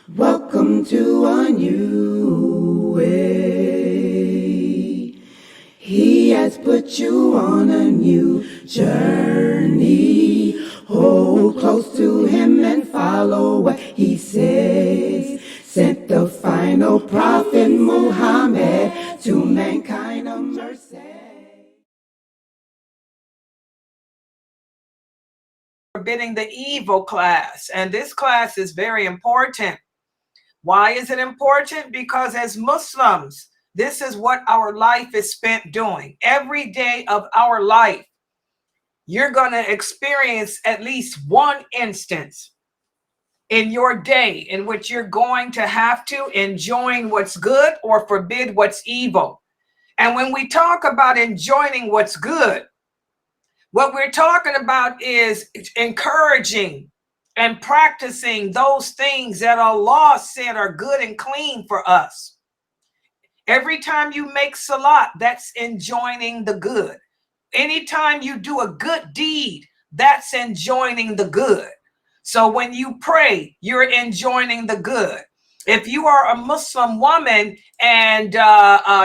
Welcome to a new way. He has put you on a new journey. Hold close to him and follow what he says. Sent the final prophet Muhammad to mankind a mercy. Forbidding the evil class, and this class is very important. Why is it important? Because as Muslims, this is what our life is spent doing. Every day of our life, you're going to experience at least one instance in your day in which you're going to have to enjoin what's good or forbid what's evil. And when we talk about enjoining what's good, what we're talking about is encouraging and practicing those things that Allah said are good and clean for us. Every time you make salat, that's enjoining the good. Anytime you do a good deed, that's enjoining the good. So when you pray, you're enjoining the good. If you are a Muslim woman and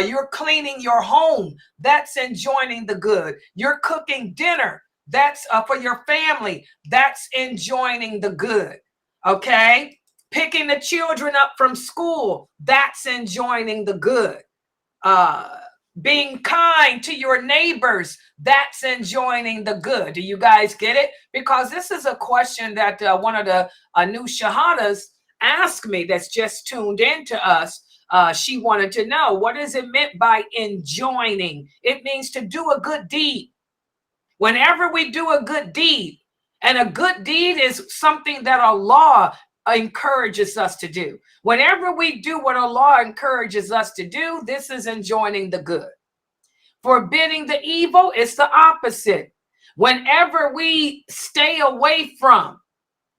you're cleaning your home, that's enjoining the good. You're cooking dinner, that's for your family, that's enjoining the good. Okay? Picking the children up from school, that's enjoining the good. Being kind to your neighbors, that's enjoining the good. Do you guys get it? Because this is a question that one of the new shahadas asked me that's just tuned in to us. She wanted to know, what is it meant by enjoining? It means to do a good deed. Whenever we do a good deed, and a good deed is something that Allah encourages us to do. Whenever we do what Allah encourages us to do, this is enjoining the good. Forbidding the evil is the opposite. Whenever we stay away from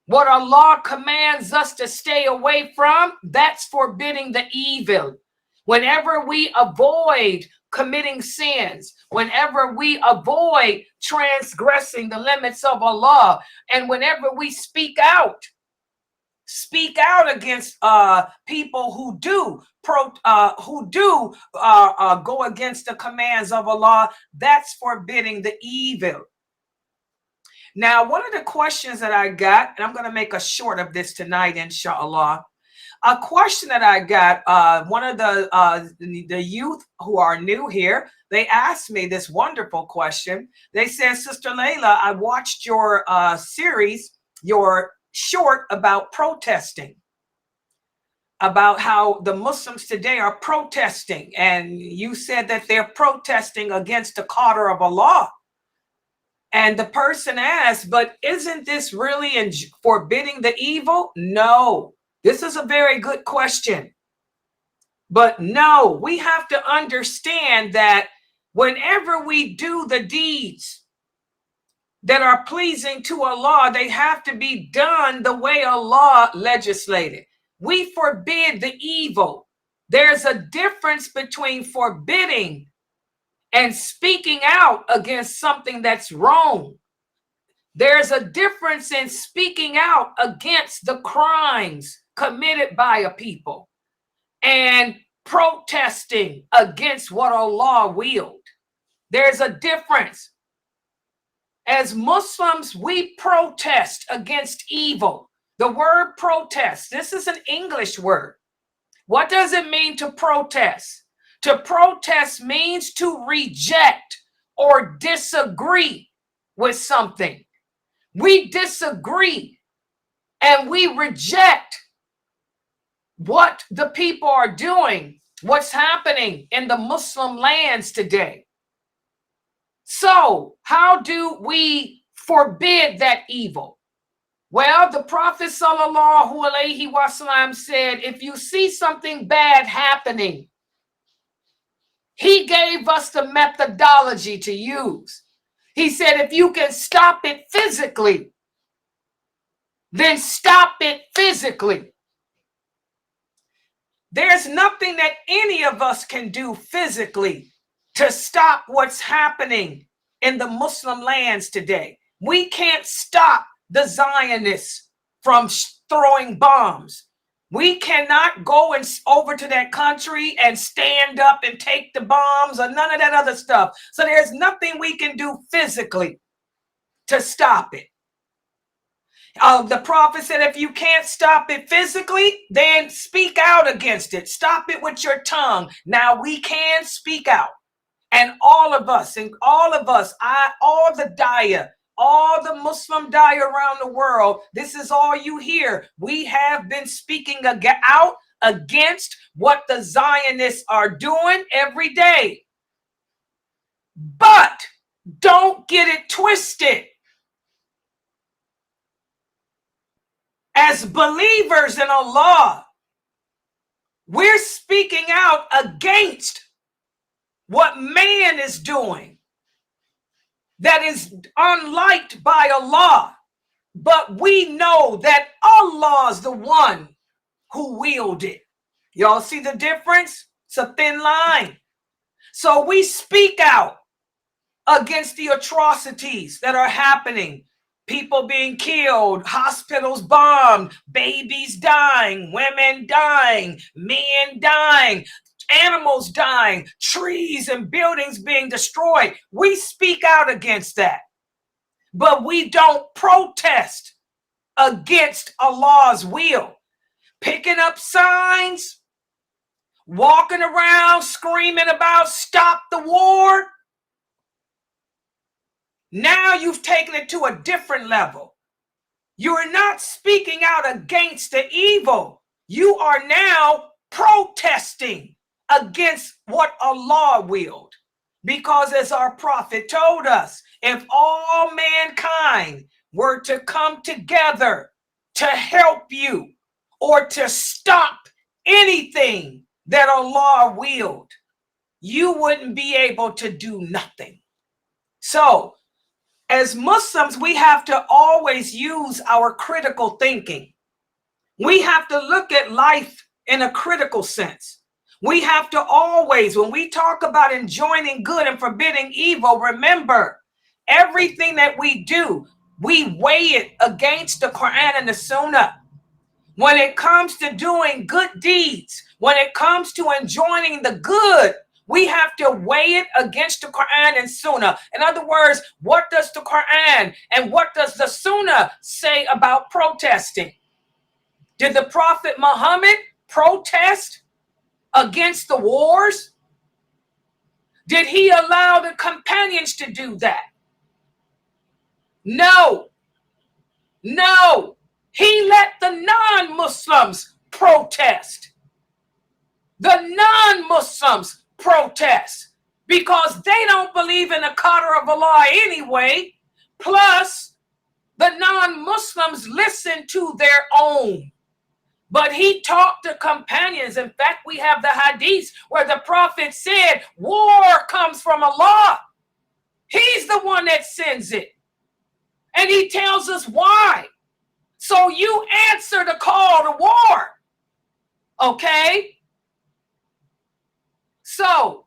what Allah commands us to stay away from, that's forbidding the evil. Whenever we avoid committing sins, whenever we avoid transgressing the limits of Allah, and whenever we speak out against people who do go against the commands of Allah, that's forbidding the evil. Now, one of the questions that I got, and I'm going to make a short of this tonight, inshallah. A question that I got, one of the youth who are new here, they asked me this wonderful question. They said, Sister Laila, I watched your series, your short about protesting, about how the Muslims today are protesting. And you said that they're protesting against the qadr of Allah. And the person asked, but isn't this really forbidding the evil? No, this is a very good question. But no, we have to understand that whenever we do the deeds that are pleasing to Allah, they have to be done the way Allah legislated. We forbid the evil. There's a difference between forbidding and speaking out against something that's wrong. There's a difference in speaking out against the crimes committed by a people and protesting against what Allah willed. There's a difference. As Muslims, we protest against evil. The word protest, this is an English word. What does it mean to protest? To protest means to reject or disagree with something. We disagree and we reject what the people are doing, what's happening in the Muslim lands today. So how do we forbid that evil? Well, the Prophet sallallahu alaihi wasallam said, if you see something bad happening, he gave us the methodology to use. He said, if you can stop it physically, then stop it physically. There's nothing that any of us can do physically to stop what's happening in the Muslim lands today. We can't stop the Zionists from throwing bombs. We cannot go over to that country and stand up and take the bombs or none of that other stuff. So there's nothing we can do physically to stop it. The prophet said, if you can't stop it physically, then speak out against it. Stop it with your tongue. Now we can speak out. And all of us, all the dawah, all the Muslim dawah around the world, this is all you hear. We have been speaking out against what the Zionists are doing every day. But don't get it twisted. As believers in Allah, we're speaking out against what man is doing that is unliked by Allah. But we know that Allah is the one who willed it. Y'all see the difference? It's a thin line. So we speak out against the atrocities that are happening. People being killed, hospitals bombed, babies dying, women dying, men dying, animals dying, trees and buildings being destroyed. We speak out against that. But we don't protest against Allah's will. Picking up signs, walking around screaming about stop the war. Now you've taken it to a different level. You are not speaking out against the evil. You are now protesting against what Allah willed. Because as our prophet told us, if all mankind were to come together to help you or to stop anything that Allah willed, you wouldn't be able to do nothing. So, as Muslims, we have to always use our critical thinking. We have to look at life in a critical sense. We have to always, when we talk about enjoining good and forbidding evil, remember, everything that we do, we weigh it against the Quran and the Sunnah. When it comes to doing good deeds, when it comes to enjoining the good, we have to weigh it against the Quran and Sunnah. In other words, what does the Quran and what does the Sunnah say about protesting? Did the Prophet Muhammad protest against the wars? Did he allow the companions to do that? No. No. He let the non-Muslims protest. The non-Muslims protest because they don't believe in the qadr of Allah anyway. Plus, the non-Muslims listen to their own. But he talked to companions. In fact, we have the hadith where the prophet said, war comes from Allah. He's the one that sends it. And he tells us why. So you answer the call to war. Okay? So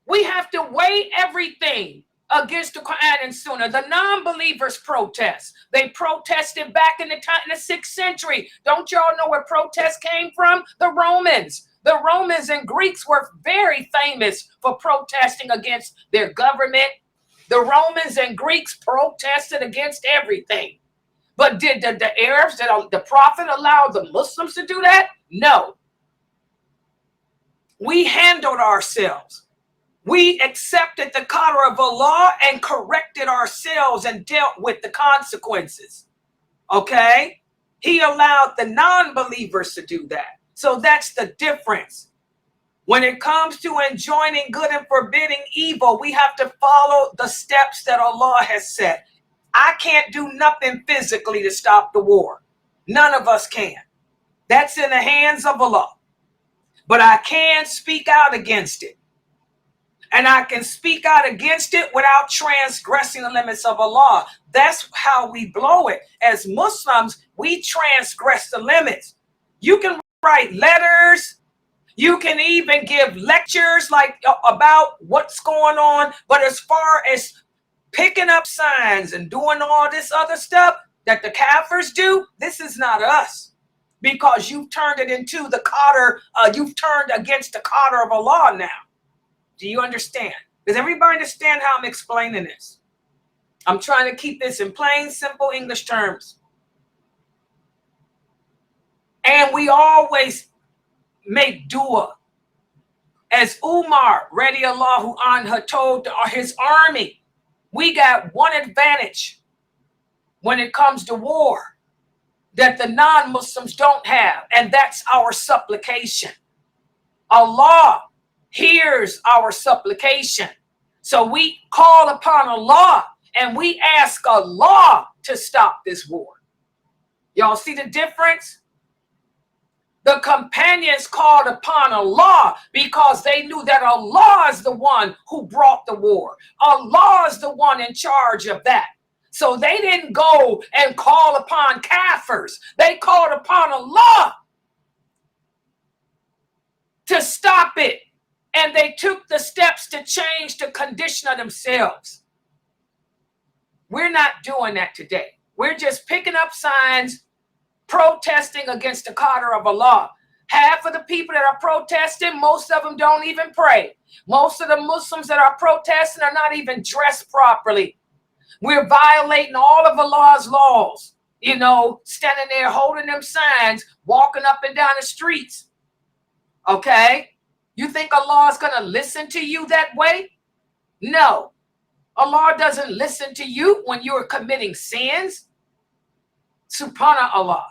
we have to weigh everything against the Quran and Sunnah. The non-believers protest. They protested back in the 6th century. Don't y'all know where protests came from? The Romans. The Romans and Greeks were very famous for protesting against their government. The Romans and Greeks protested against everything. But did the Arabs, did the Prophet allow the Muslims to do that? No. We handled ourselves. We accepted the qadr of Allah and corrected ourselves and dealt with the consequences. Okay? He allowed the non-believers to do that. So that's the difference. When it comes to enjoining good and forbidding evil, we have to follow the steps that Allah has set. I can't do nothing physically to stop the war. None of us can. That's in the hands of Allah. But I can speak out against it. And I can speak out against it without transgressing the limits of Allah. That's how we blow it. As Muslims, we transgress the limits. You can write letters. You can even give lectures like about what's going on. But as far as picking up signs and doing all this other stuff that the Kafirs do, this is not us. because you've turned it into the cotter, you've turned against the cotter of Allah now. Do you understand? Does everybody understand how I'm explaining this? I'm trying to keep this in plain, simple English terms. And we always make dua. As Umar, radiallahu anhu, told his army, we got one advantage when it comes to war that the non-Muslims don't have, and that's our supplication. Allah hears our supplication. So we call upon Allah and we ask Allah to stop this war. Y'all see the difference? The companions called upon Allah because they knew that Allah is the one who brought the war. Allah is the one in charge of that. So they didn't go and call upon kafirs. They called upon Allah to stop it. And they took the steps to change the condition of themselves. We're not doing that today. We're just picking up signs, protesting against the qadr of Allah. Half of the people that are protesting, most of them don't even pray. Most of the Muslims that are protesting are not even dressed properly. We're violating all of Allah's laws, you know, standing there holding them signs, walking up and down the streets. Okay? You think Allah is going to listen to you that way? No. Allah doesn't listen to you when you're committing sins. Subhanallah.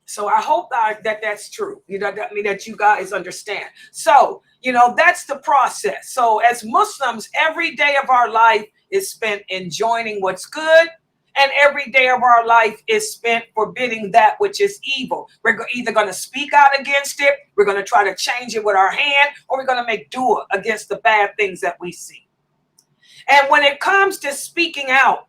So I hope that that's true. You know, that you guys understand. So, you know, that's the process. So as Muslims, every day of our life is spent enjoining what's good, and every day of our life is spent forbidding that which is evil. We're either going to speak out against it, we're going to try to change it with our hand, or we're going to make dua against the bad things that we see. And when it comes to speaking out,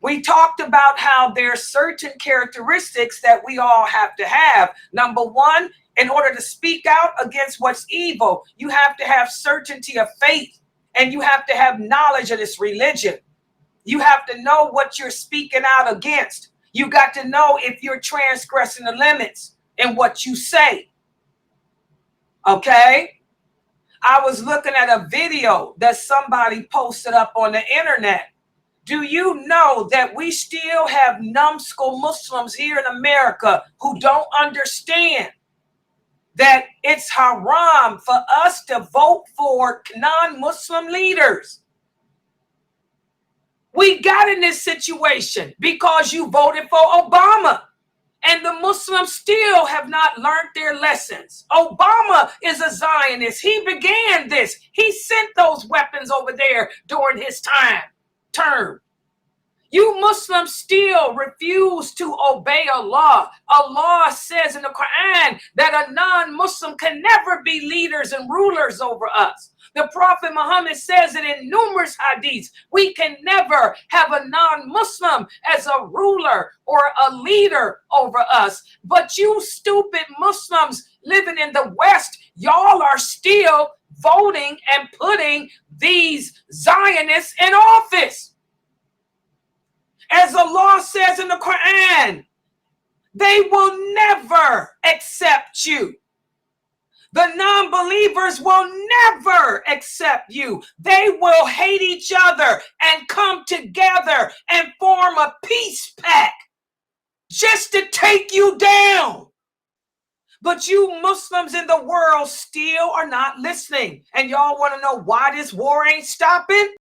we talked about how there are certain characteristics that we all have to have. Number one, in order to speak out against what's evil, you have to have certainty of faith, and you have to have knowledge of this religion. You have to know what you're speaking out against. You got to know if you're transgressing the limits in what you say. Okay? I was looking at a video that somebody posted up on the internet. Do you know that we still have numbskull Muslims here in America who don't understand that it's haram for us to vote for non-Muslim leaders? We got in this situation because you voted for Obama, and the Muslims still have not learned their lessons. Obama is a Zionist. He began this. He sent those weapons over there during his term. You Muslims still refuse to obey Allah. Allah says in the Quran that a non-Muslim can never be leaders and rulers over us. The Prophet Muhammad says it in numerous hadiths. We can never have a non-Muslim as a ruler or a leader over us. But you stupid Muslims living in the West, y'all are still voting and putting these Zionists in office. As Allah says in the Quran, they will never accept you. The non-believers will never accept you. They will hate each other and come together and form a peace pact just to take you down. But you Muslims in the world still are not listening. And y'all want to know why this war ain't stopping?